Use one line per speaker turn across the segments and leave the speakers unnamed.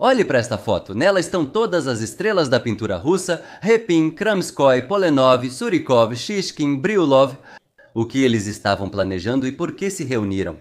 Olhe para esta foto, nela estão todas as estrelas da pintura russa, Repin, Kramskoy, Polenov, Surikov, Shishkin, Bryullov. O que eles estavam planejando e por que se reuniram?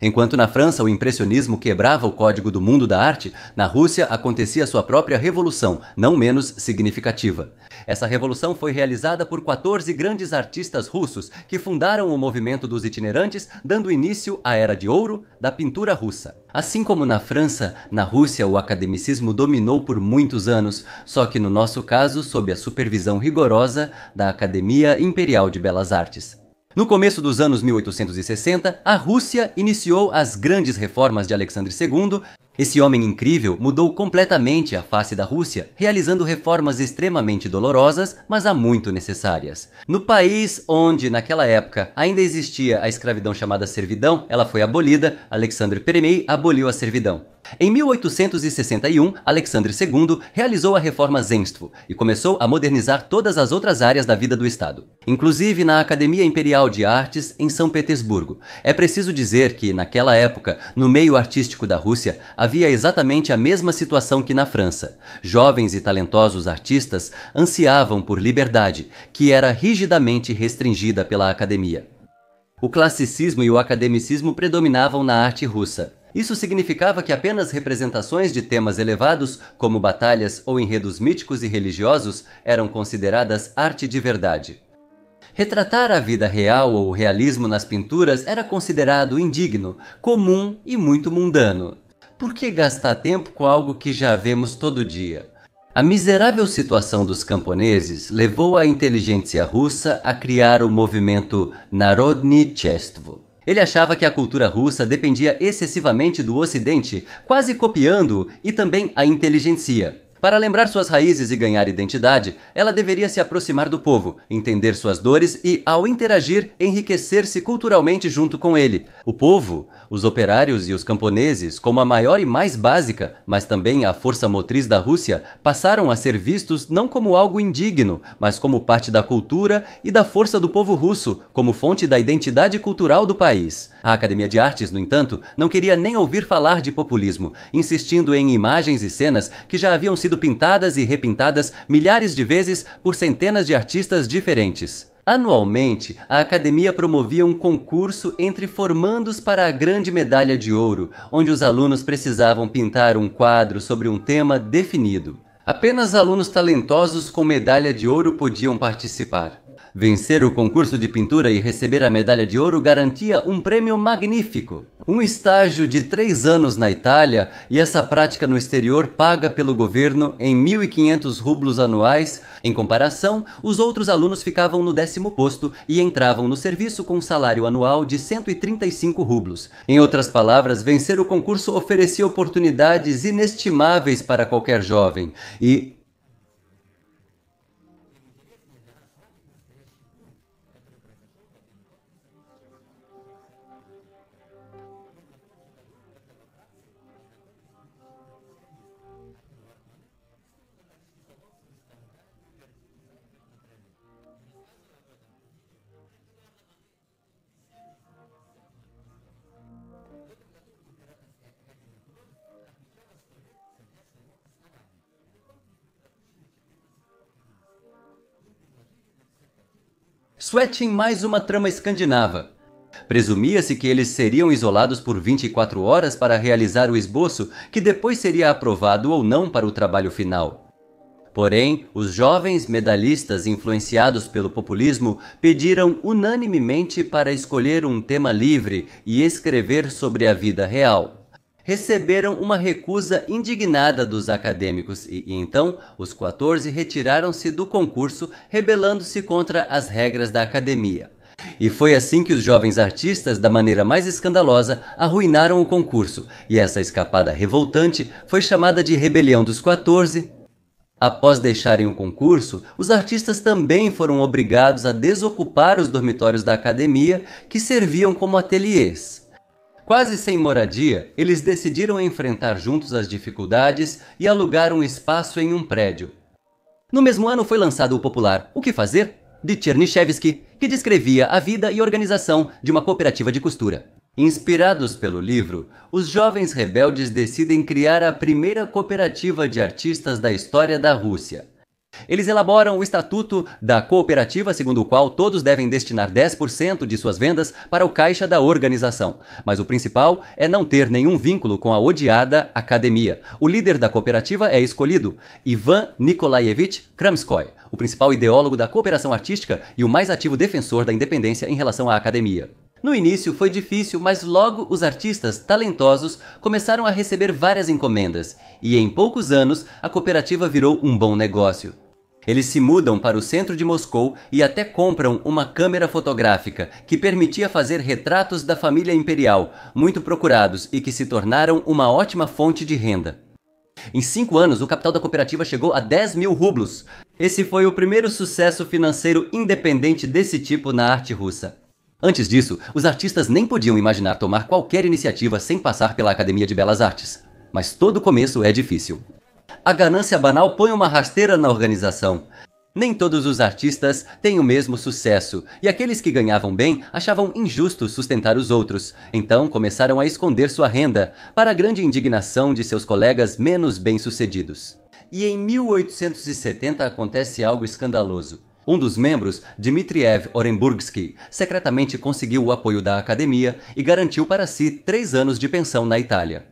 Enquanto na França o impressionismo quebrava o código do mundo da arte, na Rússia acontecia sua própria revolução, não menos significativa. Essa revolução foi realizada por 14 grandes artistas russos que fundaram o movimento dos itinerantes, dando início à Era de Ouro da pintura russa. Assim como na França, na Rússia o academicismo dominou por muitos anos, só que no nosso caso sob a supervisão rigorosa da Academia Imperial de Belas Artes. No começo dos anos 1860, a Rússia iniciou as grandes reformas de Alexandre II. Esse homem incrível mudou completamente a face da Rússia, realizando reformas extremamente dolorosas, mas há muito necessárias. No país onde, naquela época, ainda existia a escravidão chamada servidão, ela foi abolida, Alexandre I aboliu a servidão. Em 1861, Alexandre II realizou a reforma Zemstvo e começou a modernizar todas as outras áreas da vida do Estado, inclusive na Academia Imperial de Artes em São Petersburgo. É preciso dizer que, naquela época, no meio artístico da Rússia, havia exatamente a mesma situação que na França. Jovens e talentosos artistas ansiavam por liberdade, que era rigidamente restringida pela academia. O classicismo e o academicismo predominavam na arte russa. Isso significava que apenas representações de temas elevados, como batalhas ou enredos míticos e religiosos, eram consideradas arte de verdade. Retratar a vida real ou o realismo nas pinturas era considerado indigno, comum e muito mundano. Por que gastar tempo com algo que já vemos todo dia? A miserável situação dos camponeses levou a inteligência russa a criar o movimento Narodnichestvo. Ele achava que a cultura russa dependia excessivamente do Ocidente, quase copiando-o, e também a inteligentsia. Para lembrar suas raízes e ganhar identidade, ela deveria se aproximar do povo, entender suas dores e, ao interagir, enriquecer-se culturalmente junto com ele. O povo, os operários e os camponeses, como a maior e mais básica, mas também a força motriz da Rússia, passaram a ser vistos não como algo indigno, mas como parte da cultura e da força do povo russo, como fonte da identidade cultural do país. A Academia de Artes, no entanto, não queria nem ouvir falar de populismo, insistindo em imagens e cenas que já haviam sido pintadas e repintadas milhares de vezes por centenas de artistas diferentes. Anualmente, a Academia promovia um concurso entre formandos para a Grande Medalha de Ouro, onde os alunos precisavam pintar um quadro sobre um tema definido. Apenas alunos talentosos com medalha de ouro podiam participar. Vencer o concurso de pintura e receber a medalha de ouro garantia um prêmio magnífico. Um estágio de 3 anos na Itália e essa prática no exterior paga pelo governo em 1.500 rublos anuais. Em comparação, os outros alunos ficavam no 10º posto e entravam no serviço com um salário anual de 135 rublos. Em outras palavras, vencer o concurso oferecia oportunidades inestimáveis para qualquer jovem e Sweating mais uma trama escandinava. Presumia-se que eles seriam isolados por 24 horas para realizar o esboço, que depois seria aprovado ou não para o trabalho final. Porém, os jovens medalhistas influenciados pelo populismo pediram unanimemente para escolher um tema livre e escrever sobre a vida real. Receberam uma recusa indignada dos acadêmicos e então os 14 retiraram-se do concurso, rebelando-se contra as regras da academia. E foi assim que os jovens artistas, da maneira mais escandalosa, arruinaram o concurso, e essa escapada revoltante foi chamada de Rebelião dos 14. Após deixarem o concurso, os artistas também foram obrigados a desocupar os dormitórios da academia, que serviam como ateliês. Quase sem moradia, eles decidiram enfrentar juntos as dificuldades e alugar um espaço em um prédio. No mesmo ano foi lançado o popular O que Fazer? De Chernyshevsky, que descrevia a vida e organização de uma cooperativa de costura. Inspirados pelo livro, os jovens rebeldes decidem criar a primeira cooperativa de artistas da história da Rússia. Eles elaboram o estatuto da cooperativa, segundo o qual todos devem destinar 10% de suas vendas para o caixa da organização. Mas o principal é não ter nenhum vínculo com a odiada academia. O líder da cooperativa é escolhido, Ivan Nikolaevich Kramskoy, o principal ideólogo da cooperação artística e o mais ativo defensor da independência em relação à academia. No início foi difícil, mas logo os artistas talentosos começaram a receber várias encomendas, e em poucos anos a cooperativa virou um bom negócio. Eles se mudam para o centro de Moscou e até compram uma câmera fotográfica que permitia fazer retratos da família imperial, muito procurados e que se tornaram uma ótima fonte de renda. Em 5 anos, o capital da cooperativa chegou a 10 mil rublos. Esse foi o primeiro sucesso financeiro independente desse tipo na arte russa. Antes disso, os artistas nem podiam imaginar tomar qualquer iniciativa sem passar pela Academia de Belas Artes. Mas todo começo é difícil. A ganância banal põe uma rasteira na organização. Nem todos os artistas têm o mesmo sucesso, e aqueles que ganhavam bem achavam injusto sustentar os outros. Então começaram a esconder sua renda, para a grande indignação de seus colegas menos bem-sucedidos. E em 1870 acontece algo escandaloso. Um dos membros, Dmitriev Orenburgsky, secretamente conseguiu o apoio da academia e garantiu para si 3 anos de pensão na Itália.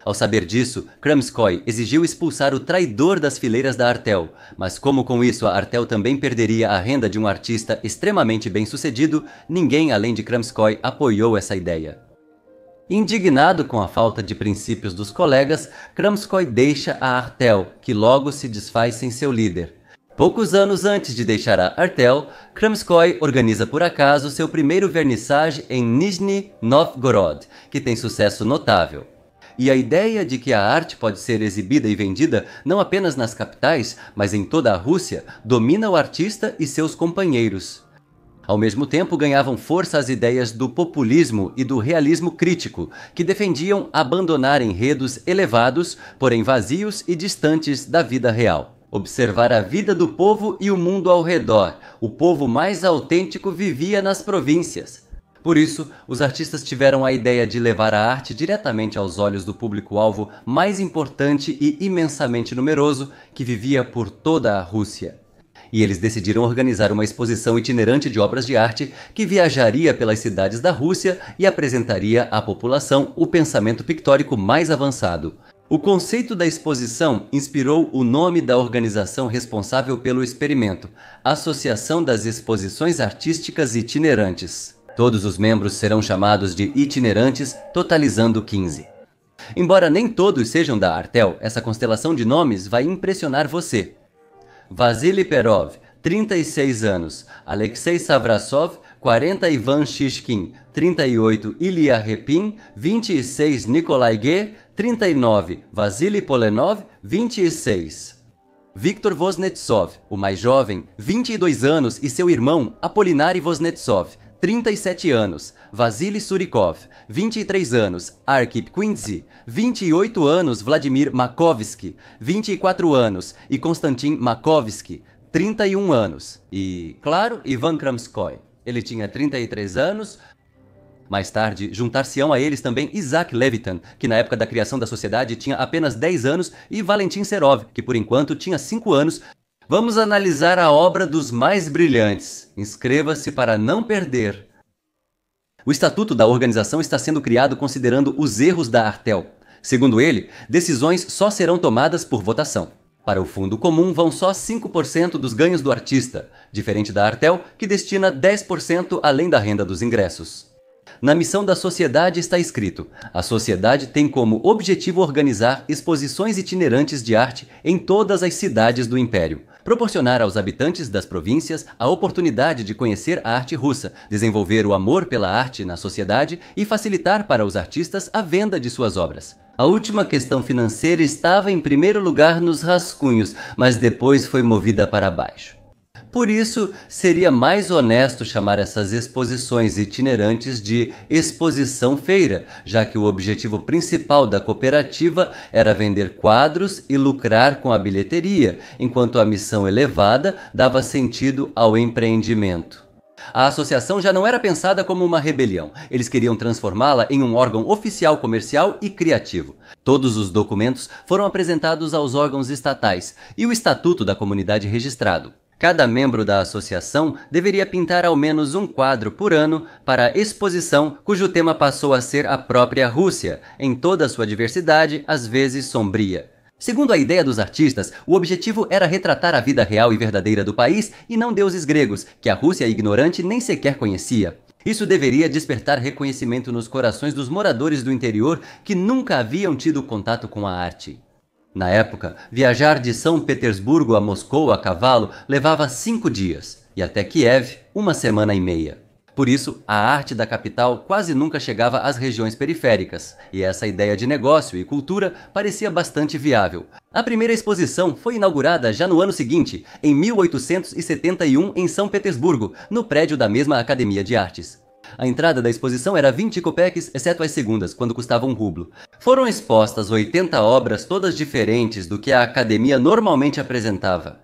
Ao saber disso, Kramskoy exigiu expulsar o traidor das fileiras da Artel, mas como com isso a Artel também perderia a renda de um artista extremamente bem-sucedido, ninguém além de Kramskoy apoiou essa ideia. Indignado com a falta de princípios dos colegas, Kramskoy deixa a Artel, que logo se desfaz sem seu líder. Poucos anos antes de deixar a Artel, Kramskoy organiza por acaso seu primeiro vernissage em Nizhny Novgorod, que tem sucesso notável. E a ideia de que a arte pode ser exibida e vendida não apenas nas capitais, mas em toda a Rússia, domina o artista e seus companheiros. Ao mesmo tempo, ganhavam força as ideias do populismo e do realismo crítico, que defendiam abandonar enredos elevados, porém vazios e distantes da vida real. Observar a vida do povo e o mundo ao redor. O povo mais autêntico vivia nas províncias. Por isso, os artistas tiveram a ideia de levar a arte diretamente aos olhos do público-alvo mais importante e imensamente numeroso que vivia por toda a Rússia. E eles decidiram organizar uma exposição itinerante de obras de arte que viajaria pelas cidades da Rússia e apresentaria à população o pensamento pictórico mais avançado. O conceito da exposição inspirou o nome da organização responsável pelo experimento, Associação das Exposições Artísticas Itinerantes. Todos os membros serão chamados de itinerantes, totalizando 15. Embora nem todos sejam da Artel, essa constelação de nomes vai impressionar você. Vasily Perov, 36 anos. Alexei Savrasov, 40 Ivan Shishkin, 38 Ilya Repin, 26 Nikolai Ge, 39 Vasily Polenov, 26. Viktor Voznetsov, o mais jovem, 22 anos, e seu irmão Apolinary Voznetsov, 37 anos, Vasily Surikov, 23 anos, Arkhip Quincy, 28 anos, Vladimir Makovsky, 24 anos, e Konstantin Makovsky, 31 anos. E, claro, Ivan Kramskoy. Ele tinha 33 anos. Mais tarde, juntar-se-ão a eles também Isaac Levitan, que na época da criação da sociedade tinha apenas 10 anos, e Valentin Serov, que por enquanto tinha 5 anos. Vamos analisar a obra dos mais brilhantes. Inscreva-se para não perder. O estatuto da organização está sendo criado considerando os erros da Artel. Segundo ele, decisões só serão tomadas por votação. Para o fundo comum vão só 5% dos ganhos do artista, diferente da Artel, que destina 10% além da renda dos ingressos. Na missão da sociedade está escrito: a sociedade tem como objetivo organizar exposições itinerantes de arte em todas as cidades do Império, proporcionar aos habitantes das províncias a oportunidade de conhecer a arte russa, desenvolver o amor pela arte na sociedade e facilitar para os artistas a venda de suas obras. A última questão financeira estava em primeiro lugar nos rascunhos, mas depois foi movida para baixo. Por isso, seria mais honesto chamar essas exposições itinerantes de exposição-feira, já que o objetivo principal da cooperativa era vender quadros e lucrar com a bilheteria, enquanto a missão elevada dava sentido ao empreendimento. A associação já não era pensada como uma rebelião. Eles queriam transformá-la em um órgão oficial comercial e criativo. Todos os documentos foram apresentados aos órgãos estatais e o estatuto da comunidade registrado. Cada membro da associação deveria pintar ao menos um quadro por ano para a exposição, cujo tema passou a ser a própria Rússia, em toda a sua diversidade, às vezes sombria. Segundo a ideia dos artistas, o objetivo era retratar a vida real e verdadeira do país e não deuses gregos, que a Rússia ignorante nem sequer conhecia. Isso deveria despertar reconhecimento nos corações dos moradores do interior que nunca haviam tido contato com a arte. Na época, viajar de São Petersburgo a Moscou a cavalo levava 5 dias, e até Kiev, 1 semana e meia. Por isso, a arte da capital quase nunca chegava às regiões periféricas, e essa ideia de negócio e cultura parecia bastante viável. A primeira exposição foi inaugurada já no ano seguinte, em 1871, em São Petersburgo, no prédio da mesma Academia de Artes. A entrada da exposição era 20 kopecks, exceto as segundas, quando custavam 1 rublo. Foram expostas 80 obras, todas diferentes do que a academia normalmente apresentava.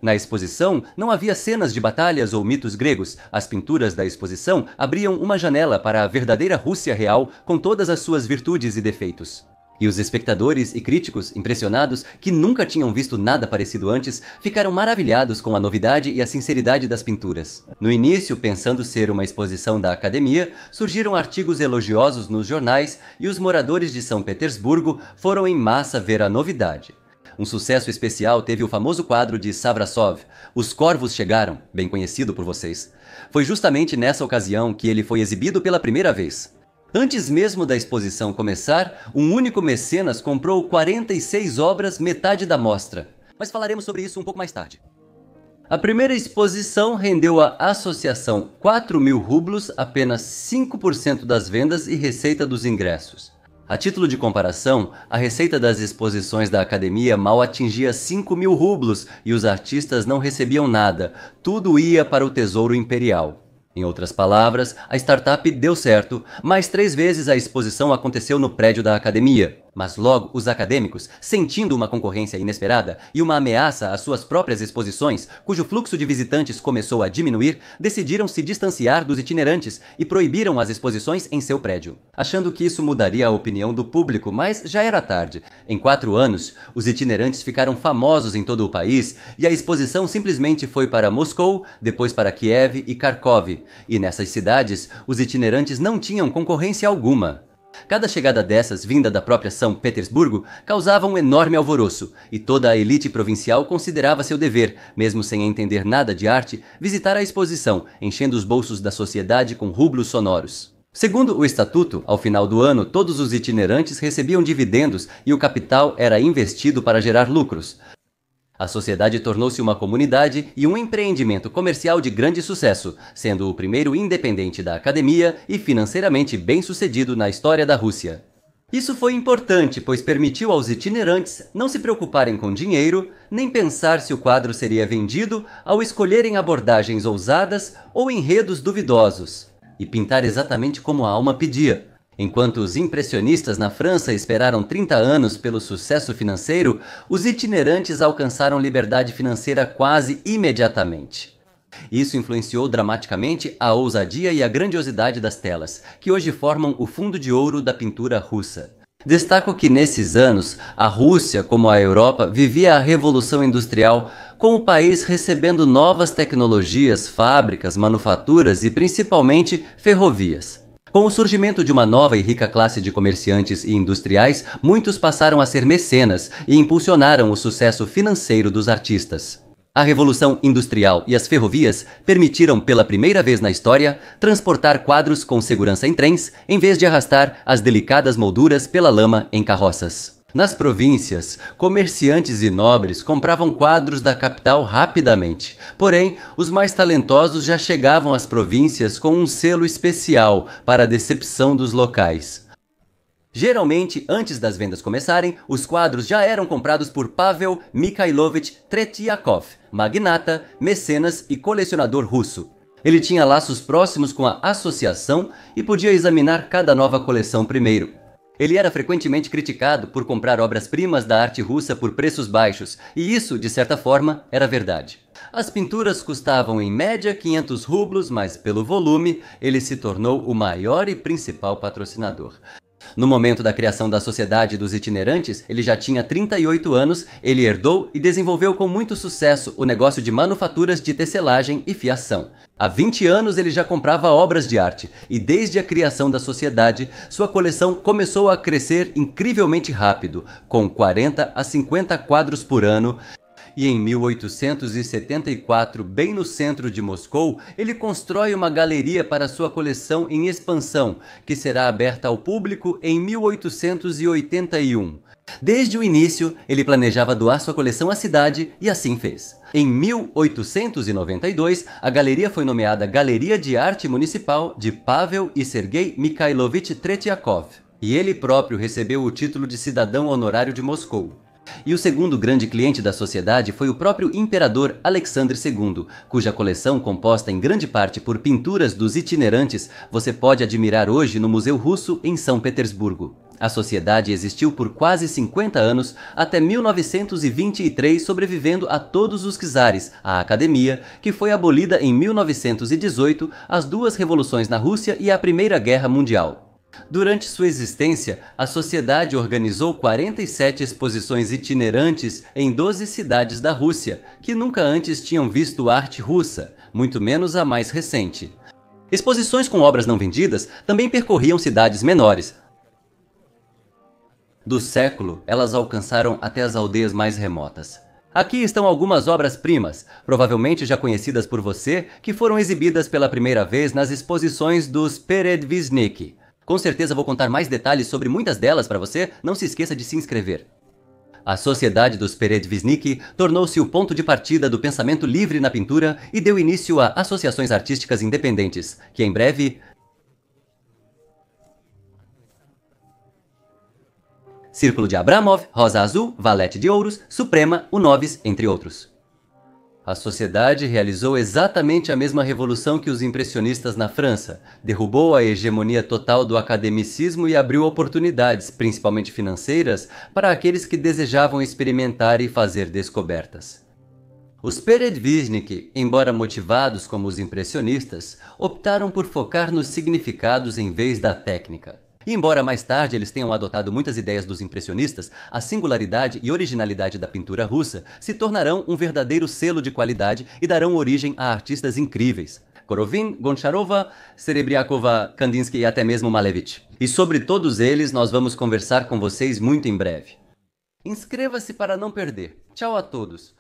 Na exposição, não havia cenas de batalhas ou mitos gregos. As pinturas da exposição abriam uma janela para a verdadeira Rússia real, com todas as suas virtudes e defeitos. E os espectadores e críticos, impressionados, que nunca tinham visto nada parecido antes, ficaram maravilhados com a novidade e a sinceridade das pinturas. No início, pensando ser uma exposição da academia, surgiram artigos elogiosos nos jornais e os moradores de São Petersburgo foram em massa ver a novidade. Um sucesso especial teve o famoso quadro de Savrasov, Os Corvos Chegaram, bem conhecido por vocês. Foi justamente nessa ocasião que ele foi exibido pela primeira vez. Antes mesmo da exposição começar, um único mecenas comprou 46 obras, metade da mostra. Mas falaremos sobre isso um pouco mais tarde. A primeira exposição rendeu à associação 4.000 rublos, apenas 5% das vendas e receita dos ingressos. A título de comparação, a receita das exposições da academia mal atingia 5.000 rublos e os artistas não recebiam nada, tudo ia para o tesouro imperial. Em outras palavras, a startup deu certo, mas 3 vezes a exposição aconteceu no prédio da academia. Mas logo os acadêmicos, sentindo uma concorrência inesperada e uma ameaça às suas próprias exposições, cujo fluxo de visitantes começou a diminuir, decidiram se distanciar dos itinerantes e proibiram as exposições em seu prédio. Achando que isso mudaria a opinião do público, mas já era tarde. Em 4 anos, os itinerantes ficaram famosos em todo o país e a exposição simplesmente foi para Moscou, depois para Kiev e Kharkov. E nessas cidades, os itinerantes não tinham concorrência alguma. Cada chegada dessas, vinda da própria São Petersburgo, causava um enorme alvoroço, e toda a elite provincial considerava seu dever, mesmo sem entender nada de arte, visitar a exposição, enchendo os bolsos da sociedade com rublos sonoros. Segundo o estatuto, ao final do ano, todos os itinerantes recebiam dividendos e o capital era investido para gerar lucros. A sociedade tornou-se uma comunidade e um empreendimento comercial de grande sucesso, sendo o primeiro independente da academia e financeiramente bem-sucedido na história da Rússia. Isso foi importante, pois permitiu aos itinerantes não se preocuparem com dinheiro, nem pensar se o quadro seria vendido ao escolherem abordagens ousadas ou enredos duvidosos, e pintar exatamente como a alma pedia. Enquanto os impressionistas na França esperaram 30 anos pelo sucesso financeiro, os itinerantes alcançaram liberdade financeira quase imediatamente. Isso influenciou dramaticamente a ousadia e a grandiosidade das telas, que hoje formam o fundo de ouro da pintura russa. Destaco que nesses anos, a Rússia, como a Europa, vivia a Revolução Industrial, com o país recebendo novas tecnologias, fábricas, manufaturas e principalmente ferrovias. Com o surgimento de uma nova e rica classe de comerciantes e industriais, muitos passaram a ser mecenas e impulsionaram o sucesso financeiro dos artistas. A Revolução Industrial e as ferrovias permitiram pela primeira vez na história transportar quadros com segurança em trens, em vez de arrastar as delicadas molduras pela lama em carroças. Nas províncias, comerciantes e nobres compravam quadros da capital rapidamente. Porém, os mais talentosos já chegavam às províncias com um selo especial para a decepção dos locais. Geralmente, antes das vendas começarem, os quadros já eram comprados por Pavel Mikhailovich Tretiakov, magnata, mecenas e colecionador russo. Ele tinha laços próximos com a associação e podia examinar cada nova coleção primeiro. Ele era frequentemente criticado por comprar obras-primas da arte russa por preços baixos, e isso, de certa forma, era verdade. As pinturas custavam em média 500 rublos, mas pelo volume, ele se tornou o maior e principal patrocinador. No momento da criação da Sociedade dos Itinerantes, ele já tinha 38 anos, ele herdou e desenvolveu com muito sucesso o negócio de manufaturas de tecelagem e fiação. Há 20 anos ele já comprava obras de arte, e desde a criação da sociedade, sua coleção começou a crescer incrivelmente rápido, com 40 a 50 quadros por ano, e em 1874, bem no centro de Moscou, ele constrói uma galeria para sua coleção em expansão, que será aberta ao público em 1881. Desde o início, ele planejava doar sua coleção à cidade e assim fez. Em 1892, a galeria foi nomeada Galeria de Arte Municipal de Pavel e Sergei Mikhailovich Tretiakov, e ele próprio recebeu o título de cidadão honorário de Moscou. E o segundo grande cliente da sociedade foi o próprio imperador Alexandre II, cuja coleção, composta em grande parte por pinturas dos itinerantes, você pode admirar hoje no Museu Russo em São Petersburgo. A sociedade existiu por quase 50 anos, até 1923, sobrevivendo a todos os czares, a academia, que foi abolida em 1918, as duas revoluções na Rússia e a Primeira Guerra Mundial. Durante sua existência, a sociedade organizou 47 exposições itinerantes em 12 cidades da Rússia, que nunca antes tinham visto arte russa, muito menos a mais recente. Exposições com obras não vendidas também percorriam cidades menores. Do século, elas alcançaram até as aldeias mais remotas. Aqui estão algumas obras-primas, provavelmente já conhecidas por você, que foram exibidas pela primeira vez nas exposições dos Peredvishniki. Com certeza vou contar mais detalhes sobre muitas delas para você, não se esqueça de se inscrever. A Sociedade dos Peredvishniki tornou-se o ponto de partida do pensamento livre na pintura e deu início a associações artísticas independentes, que em breve... Círculo de Abramov, Rosa Azul, Valete de Ouros, Suprema, Unovis, entre outros. A sociedade realizou exatamente a mesma revolução que os impressionistas na França, derrubou a hegemonia total do academicismo e abriu oportunidades, principalmente financeiras, para aqueles que desejavam experimentar e fazer descobertas. Os Peredvishniki, embora motivados como os impressionistas, optaram por focar nos significados em vez da técnica. E embora mais tarde eles tenham adotado muitas ideias dos impressionistas, a singularidade e originalidade da pintura russa se tornarão um verdadeiro selo de qualidade e darão origem a artistas incríveis. Korovin, Goncharova, Serebriakova, Kandinsky e até mesmo Malevich. E sobre todos eles nós vamos conversar com vocês muito em breve. Inscreva-se para não perder. Tchau a todos!